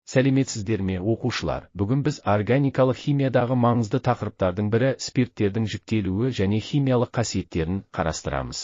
Сәлеметсіздер ме, оқушылар? Бүгін біз органикалық химиядағы маңызды тақырыптардың бірі спирттердің жіктелуі және химиялық қасиеттерін қарастырамыз.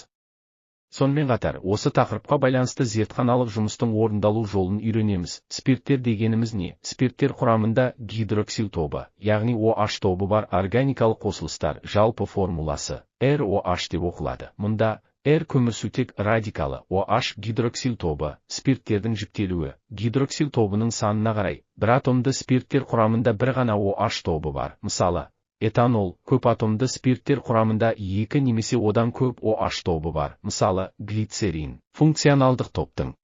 Сонымен қатар, осы тақырыпқа байланысты зертханалық жұмыстың орындалу жолын үйренеміз. Спирттер дегеніміз не? Спирттер құрамында гидроксил тобы, яғни OH тобы бар органикалық қосылыстар, жалпы формуласы ROH деп оқылады. Мұнда R көмірсутек радикалы, OH гидроксил тобы, спирттердің жіктелуі, гидроксил тобының санына қарай, бір атомды спирттер құрамында бір ғана OH тобы бар. Мысалы, этанол, көп атомды спирттер құрамында 2 немесе одан көп OH тобы бар. Мысалы, глицерин. Функционалдық топтың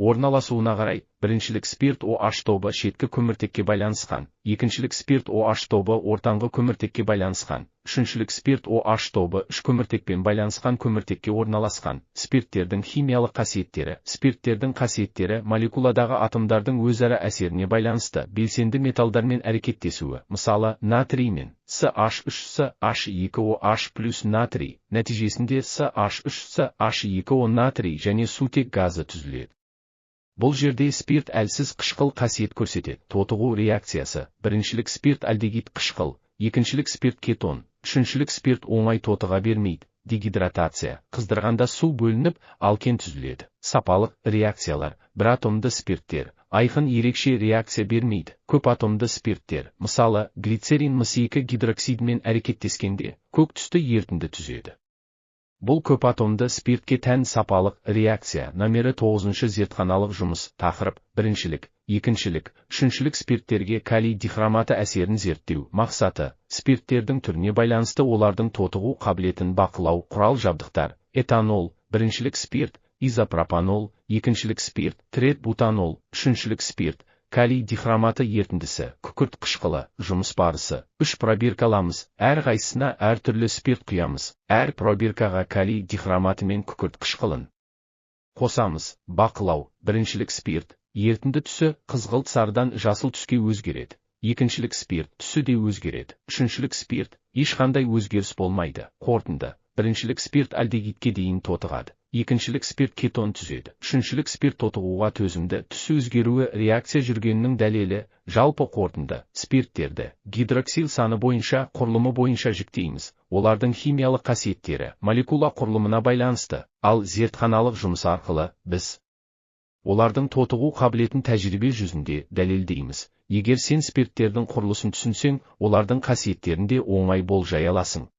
орналасуына қарай, біріншілік спирт OH тобы шеткі көміртекке байланысқан, екіншілік спирт OH тобы ортаңғы көміртекке байланысқан, үшіншілік спирт OH тобы үш көміртекпен байланысқан көміртекке орналасқан. Спирттердің химиялық қасиеттері. Спирттердің қасиеттері молекуладағы атомдардың өзара әсеріне байланысты белсенді металдармен әрекеттесуі. Мысалы, натриймен CH3CH2OH плюс натрий, нәтижесінде CH3CH2O натрий және сутек газы түзіледі. Бұл жерде спирт әлсіз қышқыл қасиет көрсетеді. Тотығу реакциясы. Біріншілік спирт альдегид қышқыл, екіншілік спирт кетон, үшіншілік спирт оңай тотыға бермейді. Дегидратация. Қыздырғанда су бөлініп, алкен түзіледі. Сапалық реакциялар. Бір атомды спирттер айқын ерекше реакция бермейді. Көп атомды спирттер, мысалы, глицерин мыс2 гидроксидімен әрекеттескенде, көк түсті ерітінді түзеді. Бұл көп атомды спиртке тән сапалық реакция. Номері 9 зертханалық жұмыс. Тақырып: біріншілік, екіншілік, үшіншілік спирттерге калий дихроматы әсерін зерттеу. Мақсаты: спирттердің түріне байланысты олардың тотығу қабілетін бақылау. Құрал-жабдықтар: этанол, біріншілік спирт, изопропанол, екіншілік спирт, трет-бутанол, үшіншілік спирт, калий дихроматы ерітіндісі, күкірт қышқылы. Жұмыс барысы: 3 пробиркаламыз, әр қайсысына әр түрлі спирт құямыз. Әр пробиркаға калий дихроматы мен күкірт қышқылын қосамыз. Бақылау: біріншілік спирт, ерітінді түсі қызғылт сарыдан жасыл түске өзгереді. Екіншілік спирт, түсі де өзгереді. Үшіншілік спирт, ешқандай өзгеріс болмайды. Қорытынды: біріншілік спирт альдегидке дейін тотығады. Екіншілік спирт кетон түзеді. Үшіншілік спирт тотығуға төзімді. Түсі өзгеруі реакция жүргенінің дәлелі. Жалпы қорытынды: спирттерді гидроксил саны бойынша, құрылымы бойынша жіктейміз. Олардың химиялық қасиеттері молекула құрылымына байланысты, ал зертханалық жұмыс арқылы біз олардың тотығу қабілетін тәжірибе жүзінде дәлелдейміз. Егер сен спирттердің құрылысын түсінсең, олардың қасиеттерін де оңай болжай аласың.